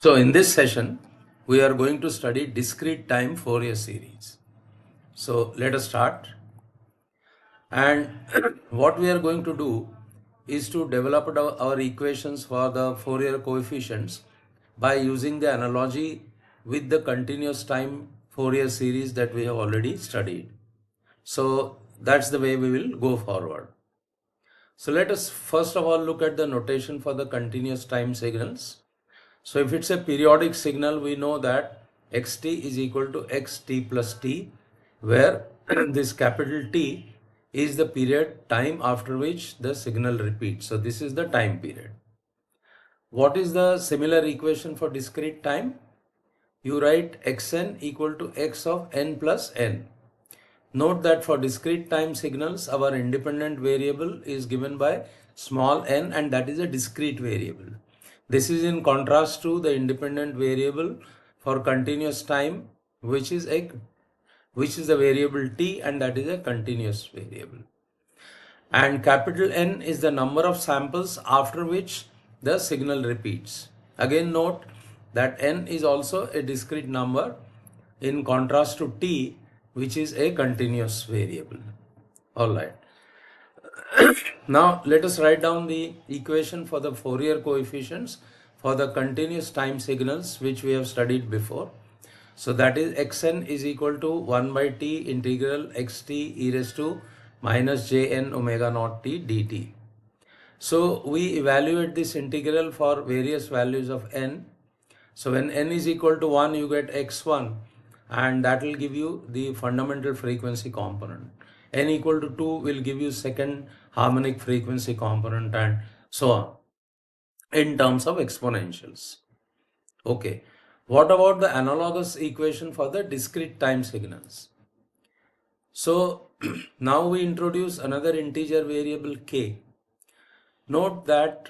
So in this session, we are going to study discrete time Fourier series. So let us start. And what we are going to do is to develop our equations for the Fourier coefficients by using the analogy with the continuous time Fourier series that we have already studied. So that's the way we will go forward. So let us first of all look at the notation for the continuous time signals. So if it's a periodic signal, we know that xt is equal to xt plus t, where this capital T is the period time after which the signal repeats. So this is the time period. What is the similar equation for discrete time? You write xn equal to x of n plus n. Note that for discrete time signals, our independent variable is given by small n, and that is a discrete variable. This is in contrast to the independent variable for continuous time, which is the variable t, and that is a continuous variable. And capital N is the number of samples after which the signal repeats. Again note that n is also a discrete number in contrast to t, which is a continuous variable. Alright. Now let us write down the equation for the Fourier coefficients for the continuous time signals which we have studied before. So that is xn is equal to 1 by t integral xt e raised to minus jn omega naught t dt. So we evaluate this integral for various values of n. So when n is equal to 1, you get x1, and that will give you the fundamental frequency component. N equal to 2 will give you second harmonic frequency component, and so on in terms of exponentials. Okay. What about the analogous equation for the discrete time signals? So now we introduce another integer variable k. Note that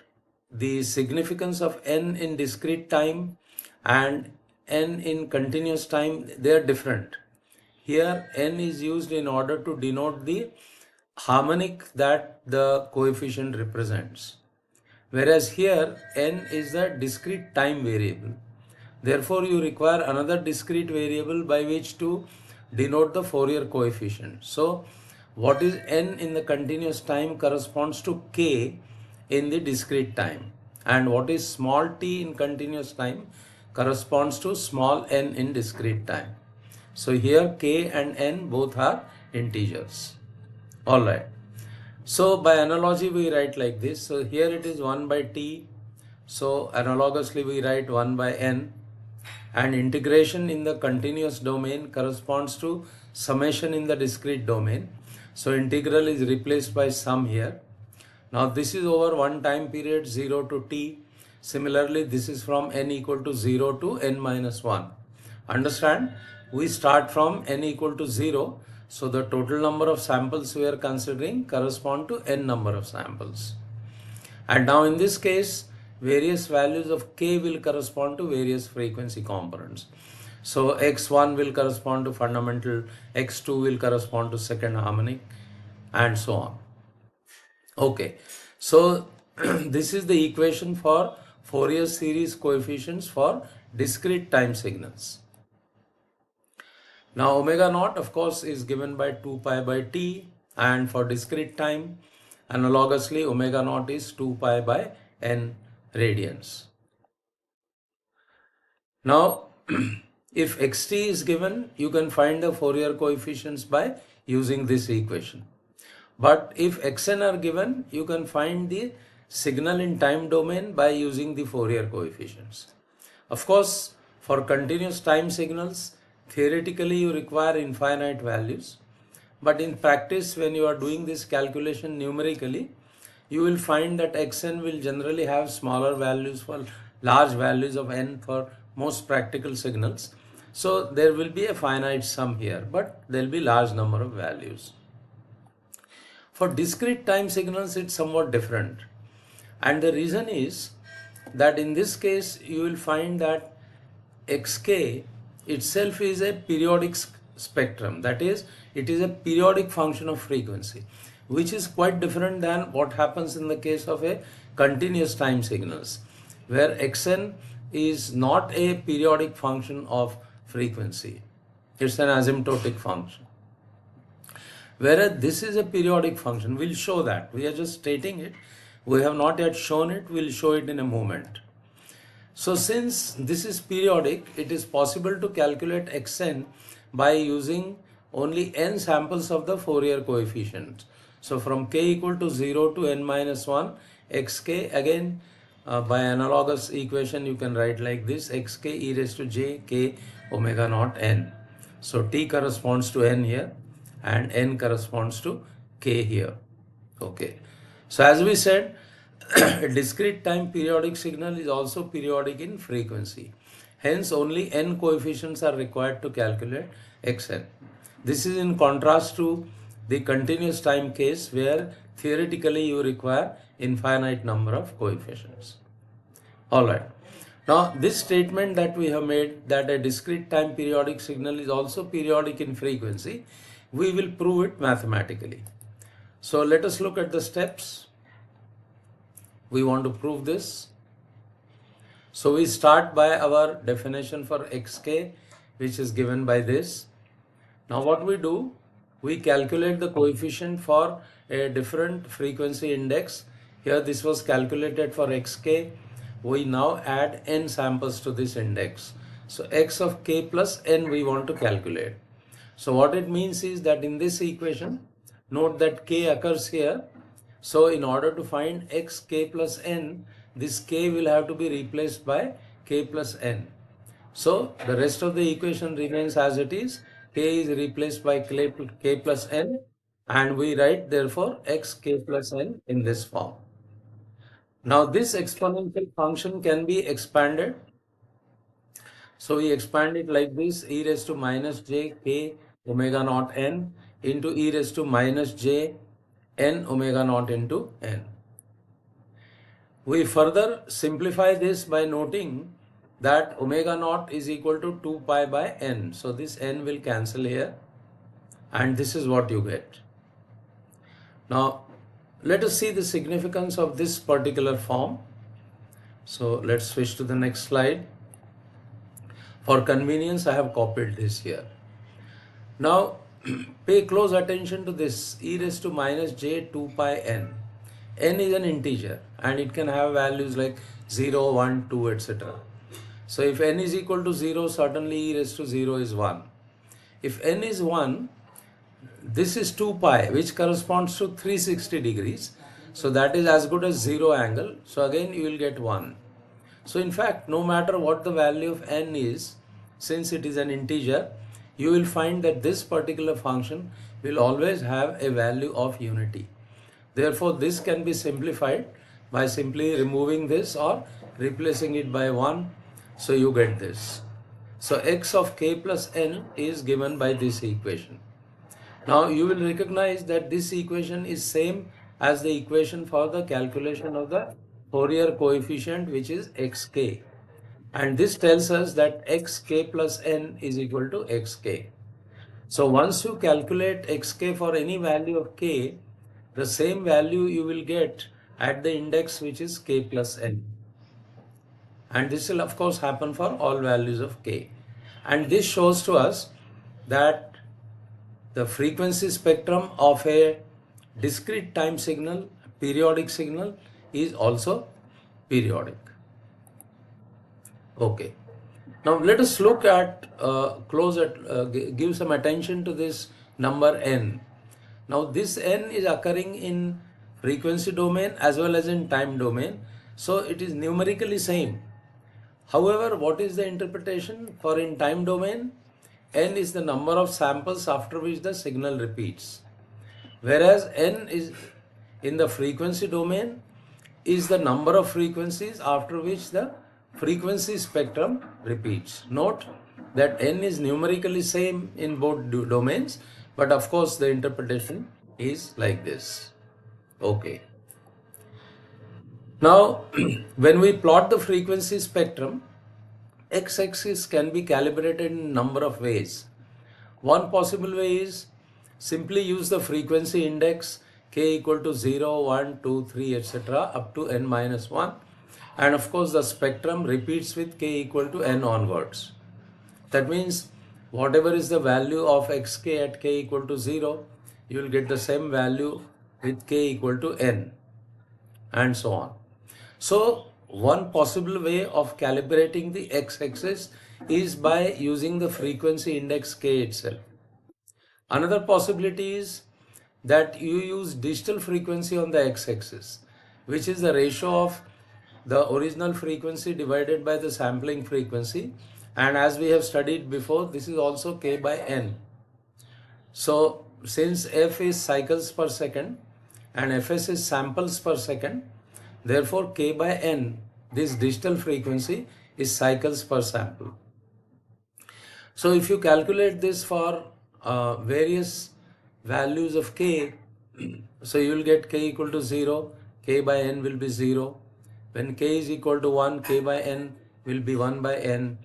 the significance of n in discrete time and n in continuous time, they are different. Here n is used in order to denote the harmonic that the coefficient represents, whereas here n is the discrete time variable. Therefore you require another discrete variable by which to denote the Fourier coefficient. So what is n in the continuous time corresponds to k in the discrete time, and what is small t in continuous time corresponds to small n in discrete time. So here k and n both are integers. Alright. So by analogy we write like this. So here it is 1 by t. So analogously we write 1 by n, and integration in the continuous domain corresponds to summation in the discrete domain. So integral is replaced by sum here. Now this is over one time period 0 to t. Similarly, this is from n equal to 0 to n minus 1. Understand? We start from n equal to 0. So the total number of samples we are considering correspond to n number of samples. And now in this case, various values of k will correspond to various frequency components. So x1 will correspond to fundamental, x2 will correspond to second harmonic, and so on. Okay, so this is the equation for Fourier series coefficients for discrete time signals. Now omega naught, of course, is given by 2 pi by t, and for discrete time, analogously, omega naught is 2 pi by n radians. Now, if xt is given, you can find the Fourier coefficients by using this equation. But if xn are given, you can find the signal in time domain by using the Fourier coefficients. Of course, for continuous time signals, theoretically you require infinite values. But in practice, when you are doing this calculation numerically, you will find that xn will generally have smaller values for large values of n for most practical signals. So there will be a finite sum here, but there will be large number of values. For discrete time signals, it's somewhat different. And the reason is that in this case, you will find that xk itself is a periodic spectrum. That is, it is a periodic function of frequency, which is quite different than what happens in the case of a continuous time signals, where xn is not a periodic function of frequency. It's an asymptotic function. Whereas this is a periodic function. We'll show that. We are just stating it. We have not yet shown it. We'll show it in a moment. So since this is periodic, it is possible to calculate xn by using only n samples of the Fourier coefficient. So from k equal to 0 to n minus 1, xk, again by analogous equation you can write like this, xk e raised to j k omega naught n. So t corresponds to n here and n corresponds to k here. Okay. So as we said, a discrete time periodic signal is also periodic in frequency. Hence, only n coefficients are required to calculate xn. This is in contrast to the continuous time case where theoretically you require infinite number of coefficients. Alright. Now, this statement that we have made, that a discrete time periodic signal is also periodic in frequency, we will prove it mathematically. So let us look at the steps. We want to prove this. So we start by our definition for xk, which is given by this. Now what we do, we calculate the coefficient for a different frequency index. Here this was calculated for xk. We now add n samples to this index. So x of k plus n we want to calculate. So what it means is that in this equation, note that k occurs here. So in order to find x k plus n, this k will have to be replaced by k plus n. So the rest of the equation remains as it is. K is replaced by k plus n, and we write therefore x k plus n in this form. Now this exponential function can be expanded. So we expand it like this, e raised to minus j k omega naught n into e raised to minus j n omega naught into n. We further simplify this by noting that omega naught is equal to 2 pi by n. So this n will cancel here and this is what you get. Now let us see the significance of this particular form. So let's switch to the next slide. For convenience, I have copied this here. Now pay close attention to this, e raised to minus j 2 pi n. N is an integer and it can have values like 0, 1, 2, etc. So if n is equal to 0, certainly e raised to 0 is 1. If n is 1, this is 2 pi, which corresponds to 360 degrees. So that is as good as 0 angle. So again you will get 1. So in fact, no matter what the value of n is, since it is an integer, you will find that this particular function will always have a value of unity. Therefore, this can be simplified by simply removing this or replacing it by 1. So you get this. So x of k plus n is given by this equation. Now you will recognize that this equation is same as the equation for the calculation of the Fourier coefficient, which is xk. And this tells us that xk plus n is equal to xk. So once you calculate xk for any value of k, the same value you will get at the index which is k plus n. And this will of course happen for all values of k. And this shows to us that the frequency spectrum of a discrete time signal, periodic signal, is also periodic. Okay. Now let us look at, give some attention to this number n. Now this n is occurring in frequency domain as well as in time domain. So it is numerically same. However, what is the interpretation for in time domain? N is the number of samples after which the signal repeats. Whereas n is in the frequency domain is the number of frequencies after which the frequency spectrum repeats. Note that n is numerically same in both domains, but of course the interpretation is like this. Okay. Now when we plot the frequency spectrum, x-axis can be calibrated in a number of ways. One possible way is simply use the frequency index k equal to 0, 1, 2, 3, etc. up to n minus 1 And of course, the spectrum repeats with k equal to n onwards. That means whatever is the value of xk at k equal to 0, you will get the same value with k equal to n, and so on. So one possible way of calibrating the x-axis is by using the frequency index k itself. Another possibility is that you use digital frequency on the x-axis, which is the ratio of the original frequency divided by the sampling frequency. And as we have studied before, this is also k by n. So since f is cycles per second and fs is samples per second, therefore k by n, this digital frequency, is cycles per sample. So if you calculate this for various values of k, so you will get k equal to 0, k by n will be 0. When k is equal to 1, k by n will be 1 by n.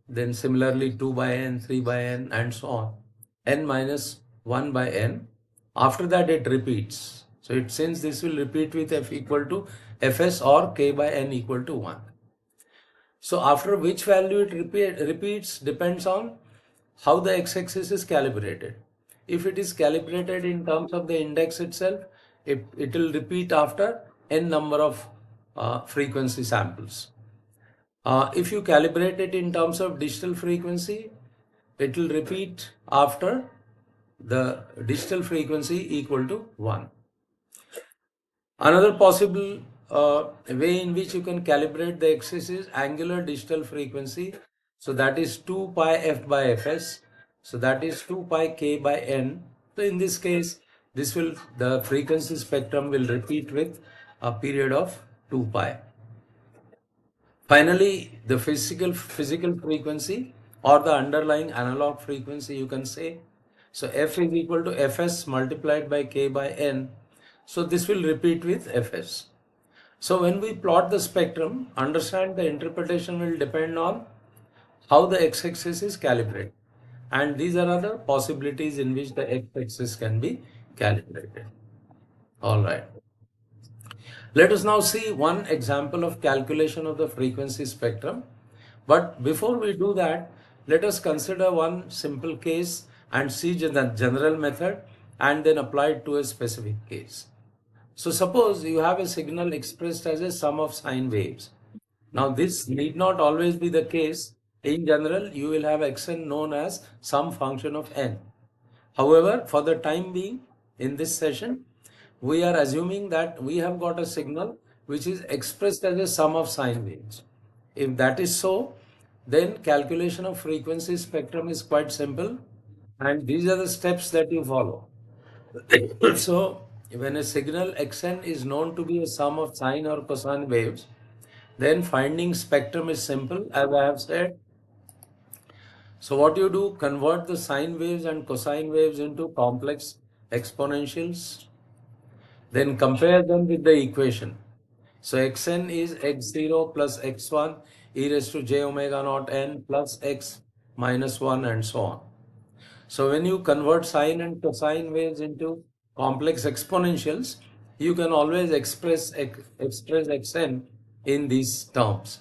Then similarly 2 by n, 3 by n, and so on. N minus 1 by n. After that it repeats. So since this will repeat with f equal to fs or k by n equal to 1. So after which value it repeats depends on how the x-axis is calibrated. If it is calibrated in terms of the index itself, it will repeat after n number of frequency samples. If you calibrate it in terms of digital frequency, it will repeat after the digital frequency equal to 1. Another possible way in which you can calibrate the axis is angular digital frequency. So that is 2 pi f by fs. So that is 2 pi k by n. So in this case, the frequency spectrum will repeat with a period of 2 pi. Finally, the physical frequency or the underlying analog frequency, you can say. So f is equal to fs multiplied by k by n. So this will repeat with fs. So when we plot the spectrum, understand the interpretation will depend on how the x-axis is calibrated. And these are other possibilities in which the x-axis can be calibrated. All right. Let us now see one example of calculation of the frequency spectrum. But before we do that, let us consider one simple case and see the general method and then apply it to a specific case. So suppose you have a signal expressed as a sum of sine waves. Now this need not always be the case. In general, you will have xn known as some function of n. However, for the time being, in this session, we are assuming that we have got a signal which is expressed as a sum of sine waves. If that is so, then calculation of frequency spectrum is quite simple, and these are the steps that you follow. So, when a signal xn is known to be a sum of sine or cosine waves, then finding spectrum is simple, as I have said. So what you do, convert the sine waves and cosine waves into complex exponentials, then compare them with the equation. So xn is x0 plus x1 e raised to j omega naught n plus x minus 1 and so on. So when you convert sine and cosine waves into complex exponentials, you can always express xn in these terms.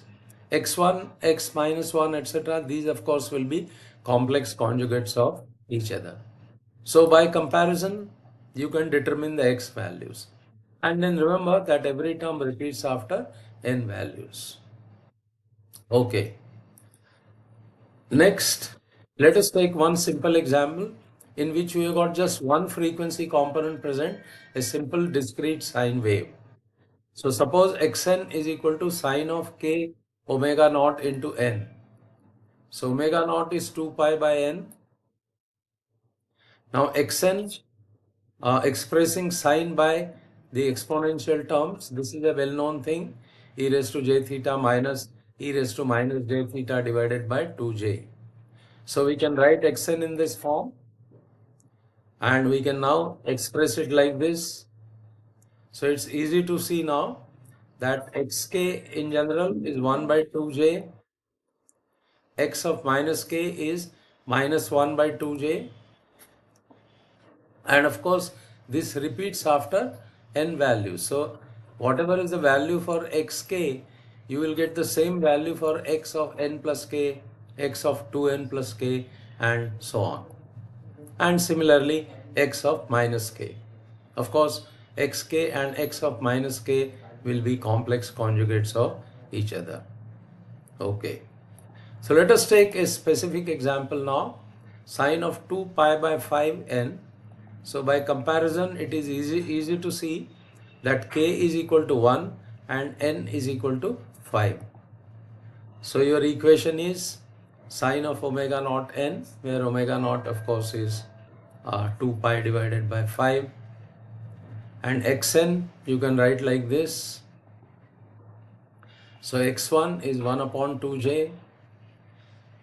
x1, x minus 1, etc. These of course will be complex conjugates of each other. So by comparison, you can determine the x values. And then remember that every term repeats after n values. Okay. Next, let us take one simple example in which we have got just one frequency component present, a simple discrete sine wave. So suppose xn is equal to sine of k omega naught into n. So omega naught is 2 pi by n. Now xn expressing sine by the exponential terms, this is a well-known thing, e raised to j theta minus e raised to minus j theta divided by 2j. So we can write xn in this form, and we can now express it like this. So it's easy to see now that xk in general is 1 by 2j, x of minus k is minus 1 by 2j, and of course this repeats after n values. So whatever is the value for xk, you will get the same value for x of n plus k, x of 2n plus k, and so on. And similarly x of minus k. Of course, xk and x of minus k will be complex conjugates of each other. Okay. So let us take a specific example now. Sine of 2 pi by 5 n. So by comparison, it is easy to see that k is equal to 1 and n is equal to 5. So your equation is sine of omega naught n, where omega naught of course is 2 pi divided by 5, and xn you can write like this. So x1 is 1 upon 2j.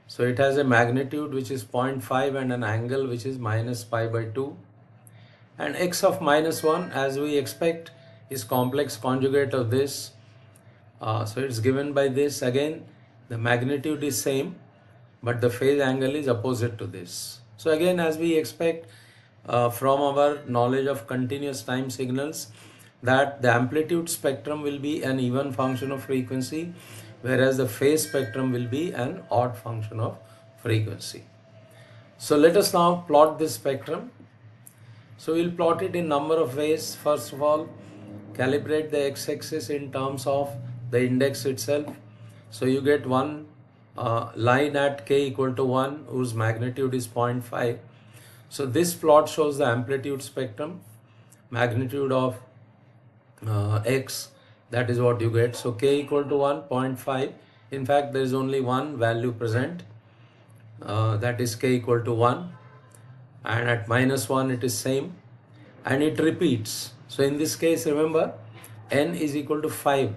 So it has a magnitude which is 0.5 and an angle which is minus pi by 2. And x of minus 1, as we expect, is complex conjugate of this. So it's given by this. Again, the magnitude is same, but the phase angle is opposite to this. So again, as we expect from our knowledge of continuous time signals, that the amplitude spectrum will be an even function of frequency, whereas the phase spectrum will be an odd function of frequency. So let us now plot this spectrum. So we'll plot it in number of ways. First of all, calibrate the x-axis in terms of the index itself. So you get one line at k equal to 1 whose magnitude is 0.5. So this plot shows the amplitude spectrum, magnitude of x, that is what you get. So k equal to 1, 0.5. In fact, there is only one value present, that is k equal to 1, and at minus 1 it is same, and it repeats. So in this case, remember, n is equal to 5.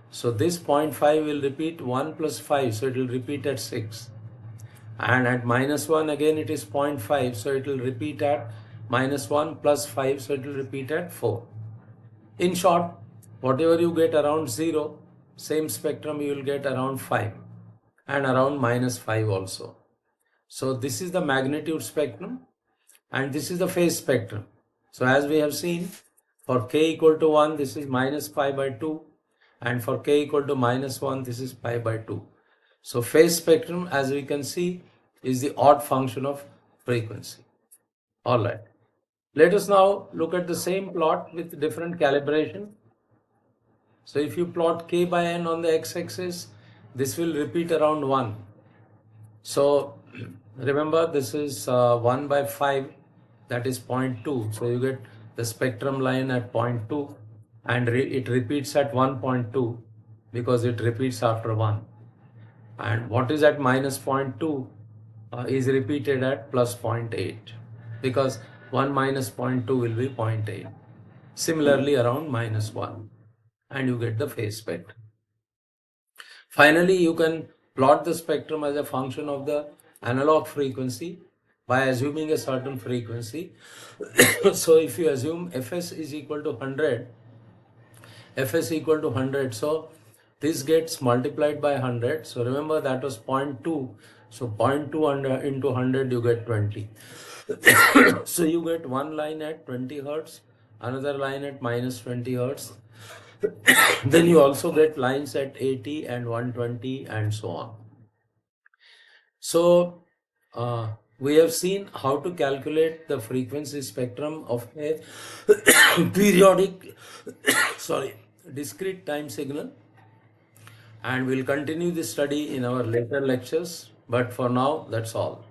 So this 0.5 will repeat 1 plus 5, so it will repeat at 6. And at minus 1 again it is 0.5, so it will repeat at minus 1 plus 5, so it will repeat at 4. In short, whatever you get around 0, same spectrum you will get around 5 and around minus 5 also. So this is the magnitude spectrum and this is the phase spectrum. So as we have seen, for k equal to 1, this is minus pi by 2, and for k equal to minus 1, this is pi by 2. So phase spectrum, as we can see, is the odd function of frequency. All right. Let us now look at the same plot with different calibration. So if you plot k by n on the x-axis, this will repeat around 1. So remember, this is 1 by 5, that is 0.2. So you get the spectrum line at 0.2, and it repeats at 1.2 because it repeats after 1. And what is at minus 0.2 is repeated at plus 0.8, because 1 minus 0.2 will be 0.8. Similarly around minus 1, and you get the phase spectrum. Finally, you can plot the spectrum as a function of the analog frequency by assuming a certain frequency. So if you assume fs is equal to 100, fs equal to 100, so this gets multiplied by 100. So remember, that was 0.2. So 0.2 into 100, you get 20. So you get one line at 20 hertz, another line at minus 20 hertz. Then you also get lines at 80 and 120 and so on. So we have seen how to calculate the frequency spectrum of a periodic discrete time signal, and we'll continue this study in our later lectures, but for now that's all.